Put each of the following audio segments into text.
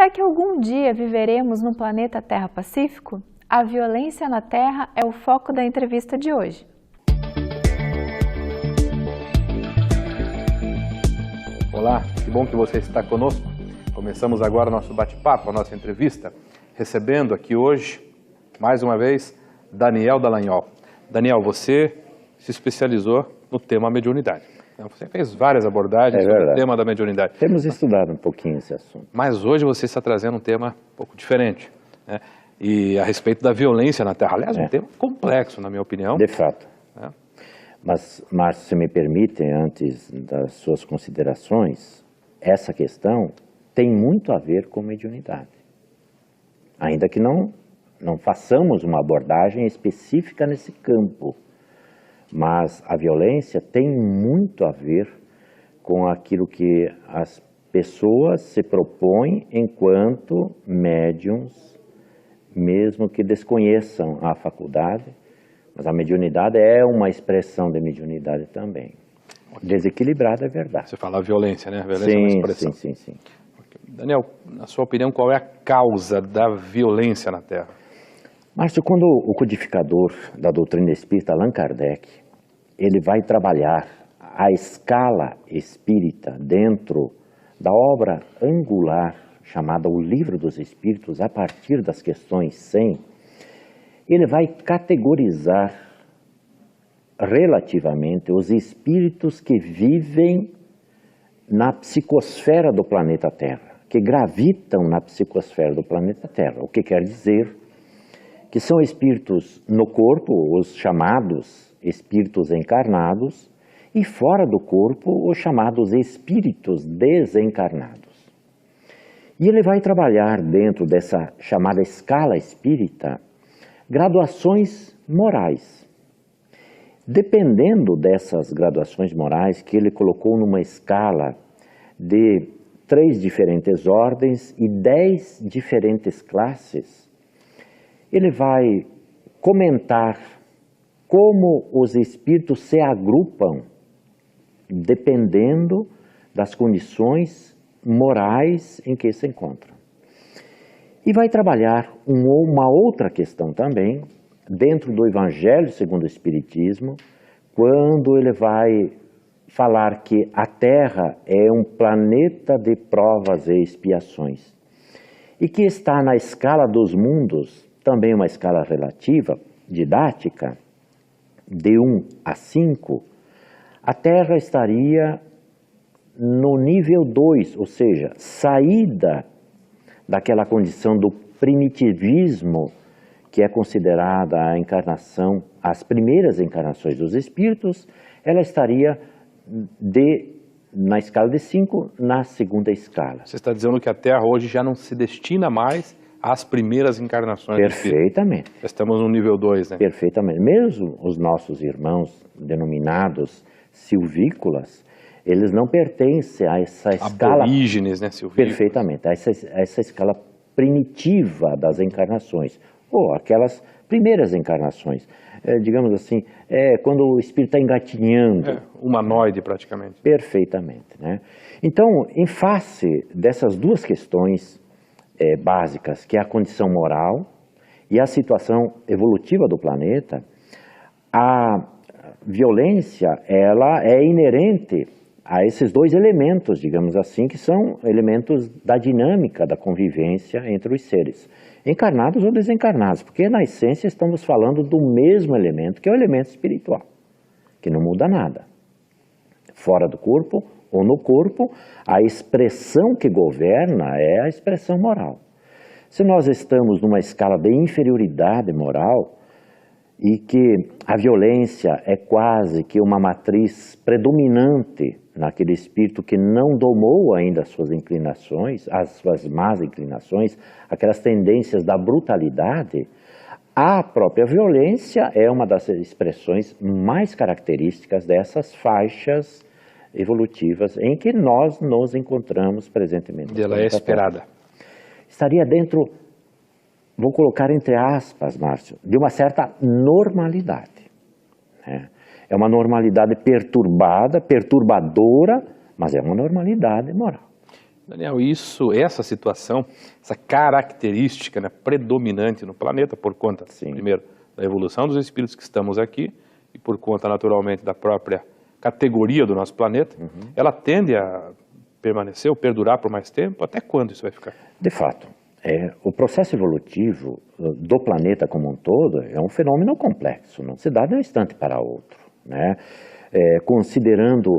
Será que algum dia viveremos no planeta Terra Pacífico? A violência na Terra é o foco da entrevista de hoje. Olá, que bom que você está conosco. Começamos agora nosso bate-papo, a nossa entrevista, recebendo aqui hoje, mais uma vez, Daniel Dallagnol. Daniel, você se especializou no tema mediunidade. Você fez várias abordagens sobre o tema da mediunidade. Temos estudado um pouquinho esse assunto. Mas hoje você está trazendo um tema um pouco diferente, né? E a respeito da violência na Terra. Aliás, um tema complexo, na minha opinião. De fato. Mas, Márcio, se me permitem, antes das suas considerações, essa questão tem muito a ver com mediunidade. Ainda que não façamos uma abordagem específica nesse campo. Mas a violência tem muito a ver com aquilo que as pessoas se propõem enquanto médiums, mesmo que desconheçam a faculdade, mas a mediunidade é uma expressão de mediunidade também. Desequilibrada é verdade. Você fala a violência, né? A violência é uma expressão. Sim. Daniel, na sua opinião, qual é a causa da violência na Terra? Márcio, quando o codificador da doutrina espírita, Allan Kardec, ele vai trabalhar a escala espírita dentro da obra angular chamada O Livro dos Espíritos, a partir das questões 100, ele vai categorizar relativamente os espíritos que vivem na psicosfera do planeta Terra, que gravitam na psicosfera do planeta Terra. O que quer dizer que são espíritos no corpo, os chamados espíritos encarnados, e fora do corpo, os chamados espíritos desencarnados. E ele vai trabalhar dentro dessa chamada escala espírita, graduações morais. Dependendo dessas graduações morais, que ele colocou numa escala de 3 diferentes ordens e 10 diferentes classes, ele vai comentar como os espíritos se agrupam dependendo das condições morais em que se encontram. E vai trabalhar uma outra questão também, dentro do Evangelho segundo o Espiritismo, quando ele vai falar que a Terra é um planeta de provas e expiações, e que está na escala dos mundos, também uma escala relativa, didática, de 1 a 5, a Terra estaria no nível 2, ou seja, saída daquela condição do primitivismo, que é considerada a encarnação, as primeiras encarnações dos espíritos, ela estaria na escala de 5, na segunda escala. Você está dizendo que a Terra hoje já não se destina mais às primeiras encarnações. Perfeitamente. Estamos no nível 2, né? Perfeitamente. Mesmo os nossos irmãos denominados silvícolas, eles não pertencem a essa escala... Aborígenes, né, silvícolas? Perfeitamente. A essa escala primitiva das encarnações, ou aquelas primeiras encarnações. Digamos assim, quando o espírito está engatinhando. Humanoide, praticamente. Perfeitamente, né? Então, em face dessas duas questões básicas, que é a condição moral e a situação evolutiva do planeta, a violência, ela é inerente a esses 2 elementos, digamos assim, que são elementos da dinâmica da convivência entre os seres, encarnados ou desencarnados, porque na essência estamos falando do mesmo elemento, que é o elemento espiritual, que não muda nada. Fora do corpo ou no corpo, a expressão que governa é a expressão moral. Se nós estamos numa escala de inferioridade moral, e que a violência é quase que uma matriz predominante naquele espírito que não domou ainda as suas inclinações, as suas más inclinações, aquelas tendências da brutalidade, a própria violência é uma das expressões mais características dessas faixas evolutivas em que nós nos encontramos presentemente. E ela é esperada. Estaria dentro, vou colocar entre aspas, Márcio, de uma certa normalidade. É uma normalidade perturbada, perturbadora, mas é uma normalidade moral. Daniel, essa situação, essa característica, né, predominante no planeta por conta, primeiro, da evolução dos espíritos que estamos aqui e por conta, naturalmente, da própria categoria do nosso planeta, ela tende a permanecer ou perdurar por mais tempo? Até quando isso vai ficar? De fato, o processo evolutivo do planeta como um todo é um fenômeno complexo, não se dá de um instante para outro, né? Considerando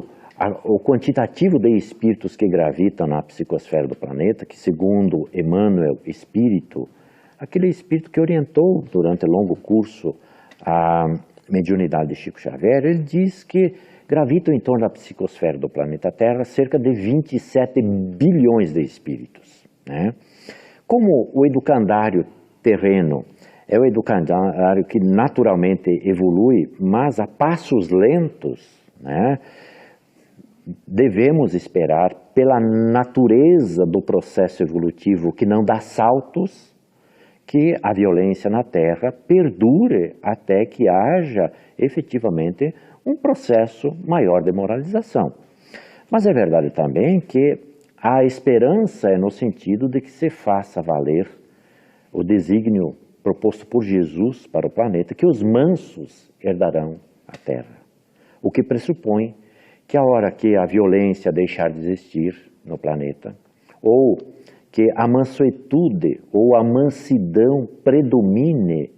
o quantitativo de espíritos que gravitam na psicosfera do planeta, que segundo Emmanuel Espírito, aquele espírito que orientou durante longo curso a mediunidade de Chico Xavier, ele diz que gravitam em torno da psicosfera do planeta Terra cerca de 27 bilhões de espíritos, né? Como o educandário terreno é o educandário que naturalmente evolui, mas a passos lentos, né? Devemos esperar pela natureza do processo evolutivo que não dá saltos, que a violência na Terra perdure até que haja efetivamente um processo maior de moralização. Mas é verdade também que a esperança é no sentido de que se faça valer o desígnio proposto por Jesus para o planeta, que os mansos herdarão a Terra, o que pressupõe que a hora que a violência deixar de existir no planeta, ou que a mansuetude ou a mansidão predomine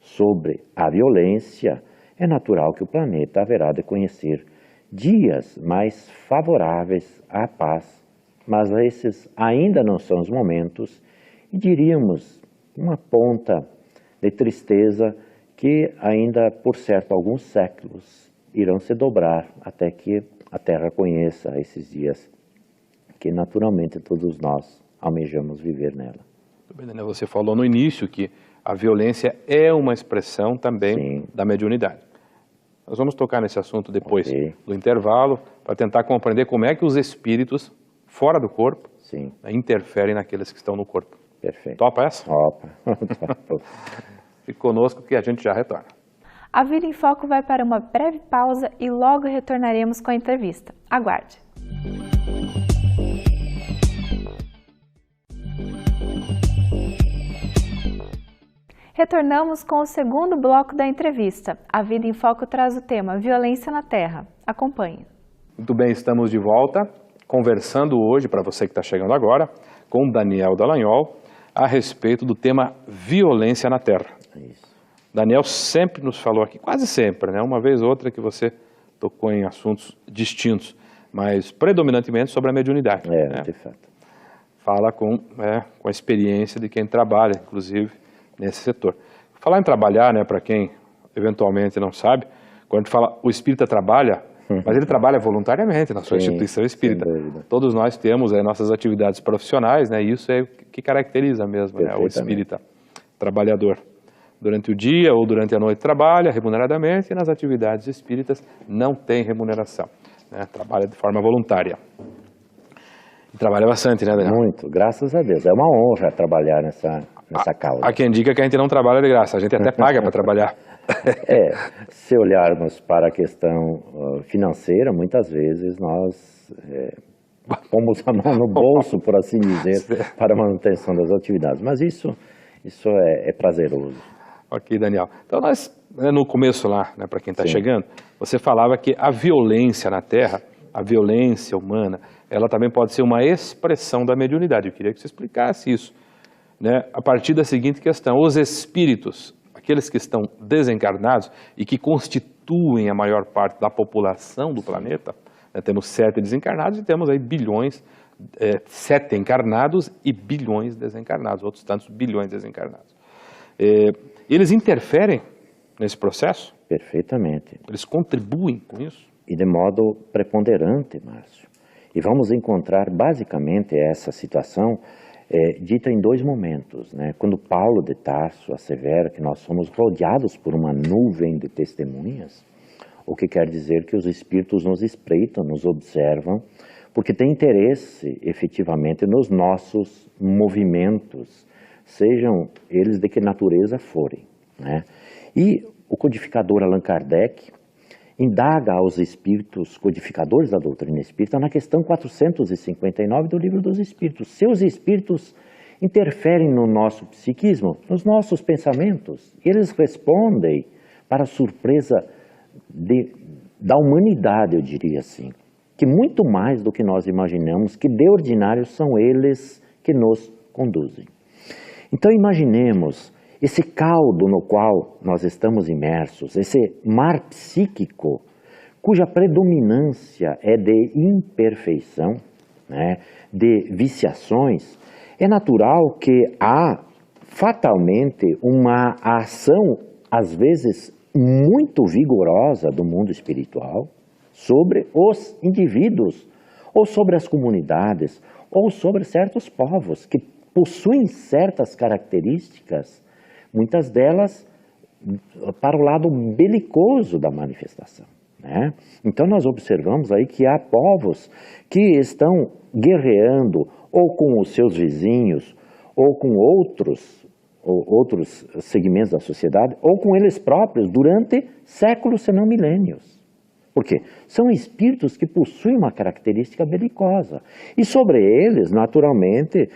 sobre a violência, é natural que o planeta haverá de conhecer dias mais favoráveis à paz, mas esses ainda não são os momentos, e diríamos uma ponta de tristeza que ainda, por certo, alguns séculos irão se dobrar até que a Terra conheça esses dias que naturalmente todos nós almejamos viver nela. Muito bem, Daniel, você falou no início que a violência é uma expressão também da mediunidade. Nós vamos tocar nesse assunto depois do intervalo, para tentar compreender como é que os espíritos fora do corpo interferem naqueles que estão no corpo. Perfeito. Topa essa? Topa. Fique conosco que a gente já retorna. A Vida em Foco vai para uma breve pausa e logo retornaremos com a entrevista. Aguarde! Retornamos com o segundo bloco da entrevista. A Vida em Foco traz o tema Violência na Terra. Acompanhe. Muito bem, estamos de volta, conversando hoje, para você que está chegando agora, com Daniel Dallagnol, a respeito do tema Violência na Terra. Isso. Daniel sempre nos falou aqui, quase sempre, né? Uma vez ou outra que você tocou em assuntos distintos, mas predominantemente sobre a mediunidade. Né? De fato. Fala com a experiência de quem trabalha, inclusive, nesse setor. Falar em trabalhar, né, para quem eventualmente não sabe, quando a gente fala o espírita trabalha, mas ele trabalha voluntariamente na sua instituição espírita. Todos nós temos nossas atividades profissionais, né, e isso é o que caracteriza mesmo, né, o espírita trabalhador. Durante o dia ou durante a noite trabalha remuneradamente e nas atividades espíritas não tem remuneração, né, trabalha de forma voluntária. E trabalha bastante, né, Daniel? Muito, graças a Deus. É uma honra trabalhar nessa causa. Há quem diga que a gente não trabalha de graça, a gente até paga para trabalhar. Se olharmos para a questão financeira, muitas vezes nós pomos a mão no bolso, por assim dizer, para a manutenção das atividades. Mas isso é prazeroso. Ok, Daniel. Então nós, no começo lá, né, para quem está chegando, você falava que a violência na Terra, a violência humana, ela também pode ser uma expressão da mediunidade. Eu queria que você explicasse isso, né, a partir da seguinte questão: os espíritos, aqueles que estão desencarnados e que constituem a maior parte da população do planeta, né, temos 7 desencarnados e temos aí bilhões, 7 encarnados e bilhões desencarnados, outros tantos bilhões desencarnados. Eles interferem nesse processo? Perfeitamente. Eles contribuem com isso? E de modo preponderante, Márcio. E vamos encontrar basicamente essa situação dita em 2 momentos, né? Quando Paulo de Tarso assevera que nós somos rodeados por uma nuvem de testemunhas, o que quer dizer que os espíritos nos espreitam, nos observam, porque tem interesse efetivamente nos nossos movimentos, sejam eles de que natureza forem, né? E o codificador Allan Kardec, indaga aos espíritos codificadores da doutrina espírita na questão 459 do Livro dos Espíritos. Seus espíritos interferem no nosso psiquismo, nos nossos pensamentos. Eles respondem para a surpresa da humanidade, eu diria assim, que muito mais do que nós imaginamos, que de ordinário são eles que nos conduzem. Então imaginemos esse caldo no qual nós estamos imersos, esse mar psíquico, cuja predominância é de imperfeição, né, de viciações. É natural que há fatalmente uma ação, às vezes muito vigorosa, do mundo espiritual sobre os indivíduos, ou sobre as comunidades, ou sobre certos povos que possuem certas características, muitas delas para o lado belicoso da manifestação, né? Então nós observamos aí que há povos que estão guerreando ou com os seus vizinhos, ou com outros segmentos da sociedade, ou com eles próprios durante séculos, se não milênios. Por quê? São espíritos que possuem uma característica belicosa. E sobre eles, naturalmente,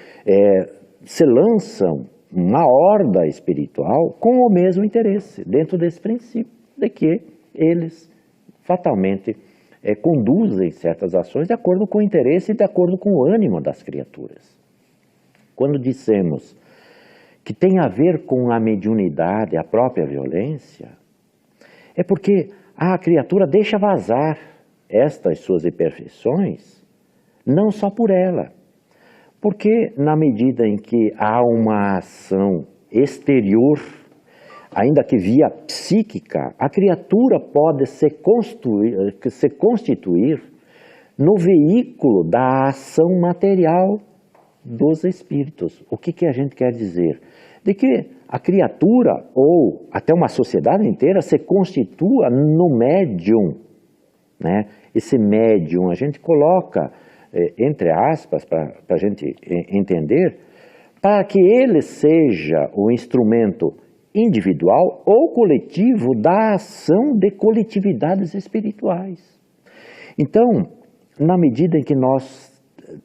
se lançam uma horda espiritual com o mesmo interesse, dentro desse princípio, de que eles fatalmente conduzem certas ações de acordo com o interesse e de acordo com o ânimo das criaturas. Quando dissemos que tem a ver com a mediunidade, a própria violência, é porque a criatura deixa vazar estas suas imperfeições, não só por ela, porque na medida em que há uma ação exterior, ainda que via psíquica, a criatura pode se constituir no veículo da ação material dos espíritos. O que a gente quer dizer? De que a criatura, ou até uma sociedade inteira, se constitua no médium, né? Esse médium a gente coloca entre aspas, para a gente entender, para que ele seja o instrumento individual ou coletivo da ação de coletividades espirituais. Então, na medida em que nós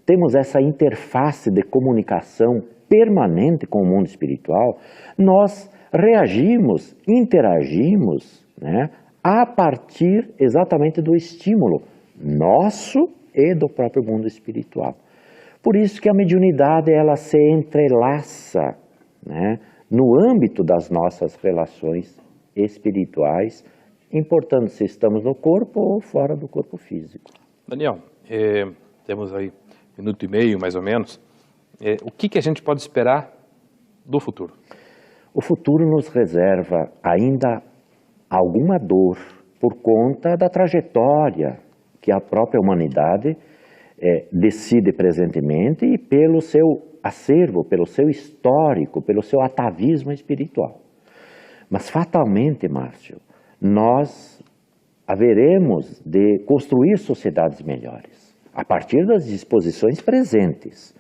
temos essa interface de comunicação permanente com o mundo espiritual, nós reagimos, interagimos, né, a partir exatamente do estímulo nosso e do próprio mundo espiritual. Por isso que a mediunidade ela se entrelaça, né, no âmbito das nossas relações espirituais, importando se estamos no corpo ou fora do corpo físico. Daniel, temos aí 1 minuto e meio mais ou menos. O que a gente pode esperar do futuro? O futuro nos reserva ainda alguma dor por conta da trajetória que a própria humanidade decide presentemente e pelo seu acervo, pelo seu histórico, pelo seu atavismo espiritual. Mas fatalmente, Márcio, nós haveremos de construir sociedades melhores, a partir das disposições presentes.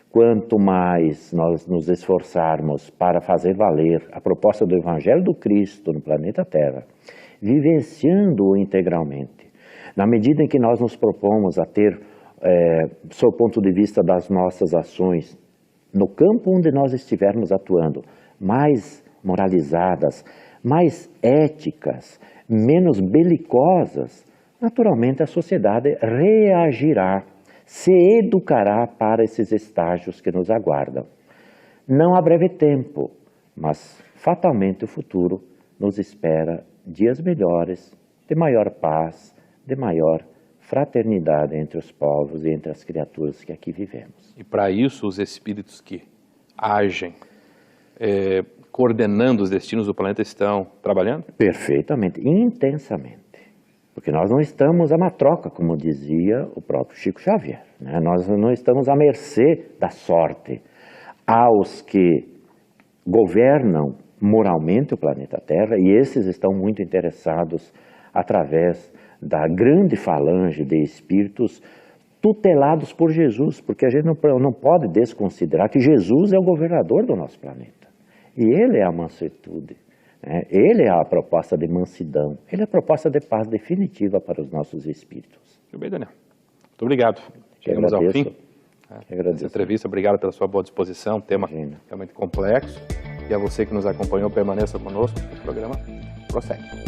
Quanto mais nós nos esforçarmos para fazer valer a proposta do Evangelho do Cristo no planeta Terra, vivenciando-o integralmente, na medida em que nós nos propomos a ter, sob o ponto de vista das nossas ações, no campo onde nós estivermos atuando, mais moralizadas, mais éticas, menos belicosas, naturalmente a sociedade reagirá, se educará para esses estágios que nos aguardam. Não há breve tempo, mas fatalmente o futuro nos espera dias melhores, de maior paz, de maior fraternidade entre os povos e entre as criaturas que aqui vivemos. E para isso os espíritos que agem, coordenando os destinos do planeta estão trabalhando? Perfeitamente, intensamente. Porque nós não estamos à matroca, como dizia o próprio Chico Xavier, né? Nós não estamos à mercê da sorte. Aos que governam moralmente o planeta Terra, e esses estão muito interessados através da grande falange de espíritos tutelados por Jesus, porque a gente não pode desconsiderar que Jesus é o governador do nosso planeta. E ele é a mansuetude, né? Ele é a proposta de mansidão, ele é a proposta de paz definitiva para os nossos espíritos. Muito bem, Daniel. Muito obrigado. Chegamos ao fim dessa entrevista. Obrigado pela sua boa disposição, tema realmente complexo. E a você que nos acompanhou, permaneça conosco, o programa prossegue.